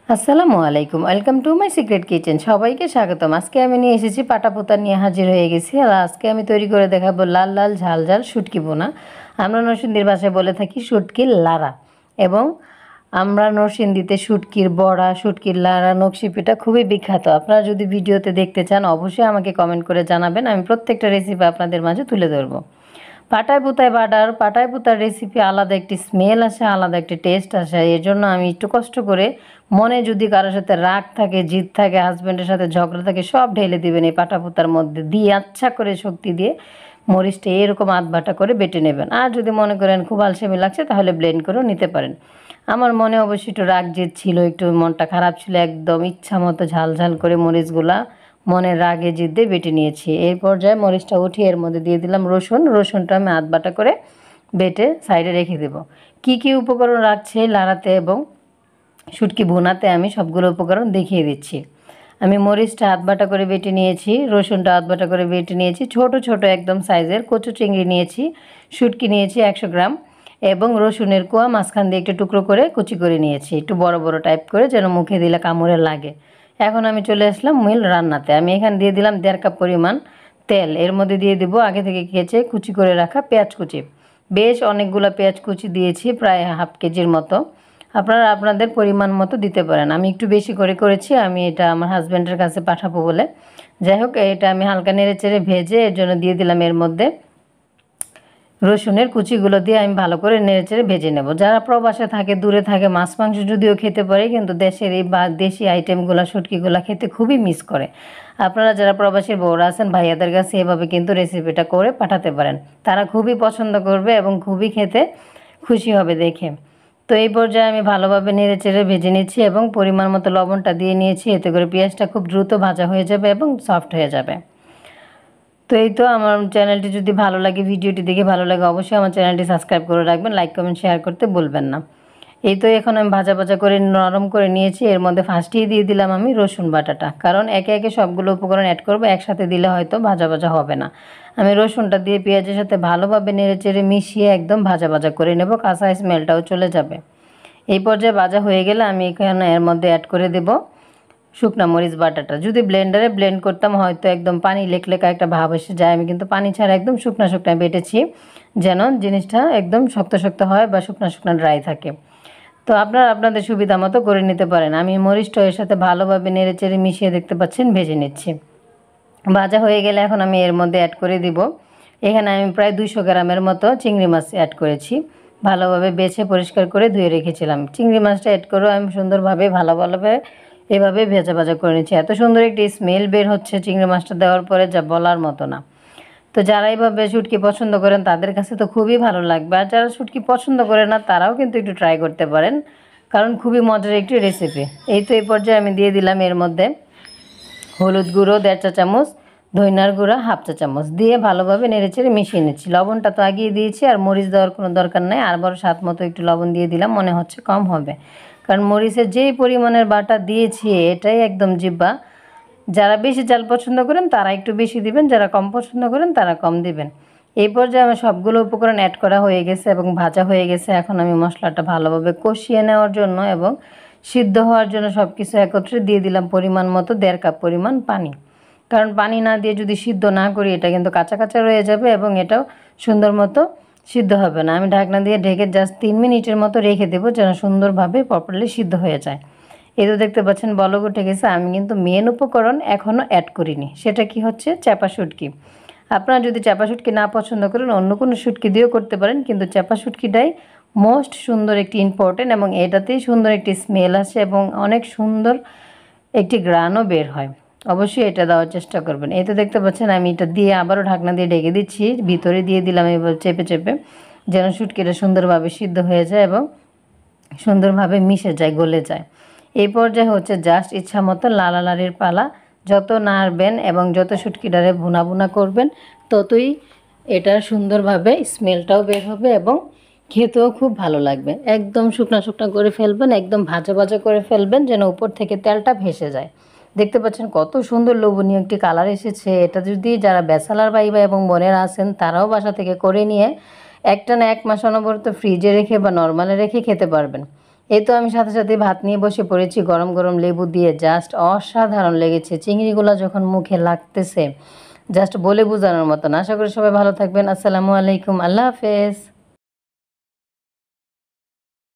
আসসালামু আলাইকুম, welcome to my secret kitchen. সবাইকে স্বাগতম। আজকে আমি নিয়ে এসেছি পাটাপোতা নিয়ে হাজির হয়ে গেছি। আর আজকে আমি তৈরি করে দেখাবো লাল লাল ঝাল ঝাল শুটকি বোনা। আমরা নরসিংদীর ভাষায় বলে থাকি শুটকির লাড়া, এবং আমরা নরসিংদীতে শুটকির বড়া, শুটকির লাড়া, নকশি পিঠা খুবই বিখ্যাত। আপনারা যদি ভিডিওতে দেখতে চান অবশ্যই আমাকে কমেন্ট করে জানাবেন, আমি প্রত্যেকটা রেসিপি আপনাদের মাঝে তুলে ধরবো। পাটায় পুতায় বাটার, পাটায় পুতার রেসিপি আলাদা একটি স্মেল আসে, আলাদা একটি টেস্ট আসে। এর জন্য আমি একটু কষ্ট করে, মনে যদি কারোর সাথে রাগ থাকে, জিদ থাকে, হাজব্যান্ডের সাথে ঝগড়া থাকে, সব ঢেলে দিবেন এই পাটা পুতার মধ্যে দিয়ে, আচ্ছা করে শক্তি দিয়ে মরিচটা এরকম আধ বাটা করে বেটে নেবেন। আর যদি মনে করেন খুব আলসেমি লাগছে তাহলে ব্লেন্ড করেও নিতে পারেন। আমার মনে অবশ্যই একটু রাগ জেদ ছিল, একটু মনটা খারাপ ছিল, একদম ইচ্ছা মতো ঝাল ঝাল করে মরিচগুলা মনের রাগে জিদ্দে বেটে নিয়েছি। এই পর্যায়ে মরিচটা উঠিয়ে এর মধ্যে দিয়ে দিলাম রসুনটা আমি আধ বাটা করে বেটে সাইডে রেখে দেব। কি কি উপকরণ রাখছে লাড়াতে এবং শুটকি ভুনাতে আমি সবগুলো উপকরণ দেখিয়ে দিচ্ছি। আমি মরিচটা আধ বাটা করে বেটে নিয়েছি, রসুনটা আধ বাটা করে বেটে নিয়েছি, ছোট ছোট একদম সাইজের কচু চিংড়ি নিয়েছি, শুটকি নিয়েছি 100 গ্রাম, এবং রসুনের কোয়া মাঝখান দিয়ে একটু টুকরো করে কুচি করে নিয়েছি, একটু বড় বড় টাইপ করে, যেন মুখে দিলে কামড়ে লাগে। এখন আমি চলে আসলাম মূল রান্নাতে। আমি এখানে দিয়ে দিলাম 1.5 কাপ পরিমাণ তেল। এর মধ্যে দিয়ে দিব আগে থেকে কেচে কুচি করে রাখা পেঁয়াজ কুচি। বেশ অনেকগুলো পেঁয়াজ কুচি দিয়েছি, প্রায় হাফ কেজির মতো। আপনারা আপনাদের পরিমাণ মতো দিতে পারেন। আমি একটু বেশি করে করেছি, আমি এটা আমার হাজব্যান্ডের কাছে পাঠাবো বলে। যাই হোক, এটা আমি হালকা নেড়ে চেড়ে ভেজে এর জন্য দিয়ে দিলাম এর মধ্যে রসুনের কুচিগুলো দিয়ে আমি ভালো করে নেড়েচেড়ে ভেজে নেব। যারা প্রবাসে থাকে, দূরে থাকে, মাছ মাংস যদিও খেতে পারে, কিন্তু দেশের এই বা দেশি আইটেমগুলো, শুটকিগুলো খেতে খুবই মিস করে। আপনারা যারা প্রবাসীর বউরা আছেন, ভাইয়াদের কাছে এভাবে কিন্তু রেসিপিটা করে পাঠাতে পারেন। তারা খুবই পছন্দ করবে এবং খুবই খেতে খুশি হবে দেখে। তো এই পর্যায়ে আমি ভালোভাবে নেড়েচেড়ে ভেজে নিচ্ছি এবং পরিমাণ মতো লবণটা দিয়ে নিয়েছি। এতে করে পেঁয়াজটা খুব দ্রুত ভাজা হয়ে যাবে এবং সফট হয়ে যাবে। তো এই তো, আমার চ্যানেলটি যদি ভালো লাগে, ভিডিওটি দেখে ভালো লাগে, অবশ্যই আমার চ্যানেলটি সাবস্ক্রাইব করে রাখবেন, লাইক কমেন্ট শেয়ার করতে ভুলবেন না। এই তো, এখন আমি ভাজা ভাজা করে নরম করে নিয়েছি। এর মধ্যে ফার্স্টেই দিয়ে দিলাম আমি রসুন বাটাটা, কারণ একে একে সবগুলো উপকরণ অ্যাড করবো, একসাথে দিলে হয়তো ভাজা ভাজা হবে না। আমি রসুনটা দিয়ে পেঁয়াজের সাথে ভালোভাবে নেড়েচেড়ে মিশিয়ে একদম ভাজা ভাজা করে নেব, কাঁচা স্মেলটাও চলে যাবে। এই পর্যায়ে ভাজা হয়ে গেলে আমি এখানে এর মধ্যে অ্যাড করে দেব শুকনা মরিচ বাটাটা। যদি ব্লেন্ডারে ব্লেন্ড করতাম হয়তো একদম পানি লেকলেকা একটা ভাব এসে যায়। আমি কিন্তু পানি ছাড়া একদম শুকনা শুকনা বেটেছি, যেন জিনিসটা একদম শক্ত শক্ত হয় বা শুকনা শুকনা ড্রাই থাকে। তো আপনারা আপনাদের সুবিধা মতো করে নিতে পারেন। আমি মরিচটা এর সাথে ভালোভাবে নেড়ে চেড়ে মিশিয়ে, দেখতে পাচ্ছেন, ভেজে নিচ্ছি। ভাজা হয়ে গেলে এখন আমি এর মধ্যে অ্যাড করে দিব, এখানে আমি প্রায় 200 গ্রামের মতো চিংড়ি মাছ অ্যাড করেছি। ভালোভাবে বেছে পরিষ্কার করে ধুয়ে রেখেছিলাম। চিংড়ি মাছটা অ্যাড করেও আমি সুন্দরভাবে ভালোভাবে এভাবে ভেজা ভাজা করে নিচ্ছি। এত সুন্দর একটি স্মেল বের হচ্ছে চিংড়ি মাছটা দেওয়ার পরে, যা বলার মতো না। তো যারা এইভাবে শুটকি পছন্দ করেন তাদের কাছে তো খুবই ভালো লাগবে, আর যারা শুটকি পছন্দ করে না তারাও কিন্তু একটু ট্রাই করতে পারেন, কারণ খুবই মজার একটি রেসিপি। এই তো, এই পর্যায়ে আমি দিয়ে দিলাম এর মধ্যে হলুদ গুঁড়ো 1.5 চা চামচ, ধনিয়ার গুঁড়া 1/2 চা চামচ দিয়ে ভালোভাবে নেড়েচেড়ে মিশিয়ে নিচ্ছি। লবণটা তো আগিয়ে দিয়েছি, আর মরিচ দেওয়ার কোনো দরকার নেই। আর বড় স্বাদ মতো একটু লবণ দিয়ে দিলাম, মনে হচ্ছে কম হবে, কারণ মরিচের যেই পরিমাণের বাটা দিয়েছি এটাই একদম জিব্বা। যারা বেশি ঝাল পছন্দ করেন তারা একটু বেশি দিবেন, যারা কম পছন্দ করেন তারা কম দিবেন। এই পর্যায়ে আমার সবগুলো উপকরণ অ্যাড করা হয়ে গেছে এবং ভাজা হয়ে গেছে। এখন আমি মশলাটা ভালোভাবে কষিয়ে নেওয়ার জন্য এবং সিদ্ধ হওয়ার জন্য সব কিছু একত্রে দিয়ে দিলাম পরিমাণ মতো 1.5 কাপ পরিমাণ পানি। কারণ পানি না দিয়ে যদি সিদ্ধ না করি এটা কিন্তু কাঁচা কাঁচা রয়ে যাবে এবং এটাও সুন্দর মতো সিদ্ধ হবে না। আমি ঢাকনা দিয়ে ঢেকে জাস্ট 3 মিনিটের মতো রেখে দেবো, যেন সুন্দরভাবে প্রপারলি সিদ্ধ হয়ে যায়। এই তো দেখতে পাচ্ছেন বলক উঠে গেছে। আমি কিন্তু মেন উপকরণ এখনও অ্যাড করিনি, সেটা কি হচ্ছে চাপা শুটকি। আপনারা যদি চাপা শুটকি না পছন্দ করেন অন্য কোনো শুটকি দিয়েও করতে পারেন, কিন্তু চাপা শুটকিটাই মোস্ট সুন্দর একটি ইম্পর্টেন্ট, এবং এটাতেই সুন্দর একটি স্মেল আসে এবং অনেক সুন্দর একটি গ্রানও বের হয়। অবশ্যই এটা দেওয়ার চেষ্টা করবেন। এই তো দেখতে পাচ্ছেন আমি এটা দিয়ে আবারও ঢাকনা দিয়ে ঢেকে দিচ্ছি, ভিতরে দিয়ে দিলাম এবার চেপে চেপে, যেন শুটকিটা সুন্দরভাবে সিদ্ধ হয়ে যায় এবং সুন্দরভাবে মিশে যায়, গলে যায়। এই পর্যায়ে হচ্ছে জাস্ট ইচ্ছা মতো লাড়ালাড়ির পালা। যত নাড়বেন এবং যত শুটকিটারে ভুনা ভুনা করবেন ততই এটার সুন্দরভাবে স্মেলটাও বের হবে এবং খেতেও খুব ভালো লাগবে। একদম শুকনা শুকনা করে ফেলবেন, একদম ভাজা ভাজা করে ফেলবেন, যেন উপর থেকে তেলটা ভেসে যায়। দেখতে পাচ্ছেন কত সুন্দর লোভনীয় একটি কালার এসেছে। এটা যদি যারা ব্যাচেলর ভাই এবং বোনেরা আছেন তারাও বাসা থেকে করে নিয়ে একটা না 1 মাস অনবরত ফ্রিজে রেখে বা নর্মালে রেখে খেতে পারবেন। এই তো আমি সাথে সাথে ভাত নিয়ে বসে পড়েছি, গরম গরম লেবু দিয়ে জাস্ট অসাধারণ লেগেছে। চিংড়িগুলো যখন মুখে লাগতেছে জাস্ট বলে বোঝানোর মতো না। আশা করি সবাই ভালো থাকবেন। আসসালামু আলাইকুম, আল্লাহ হাফেজ।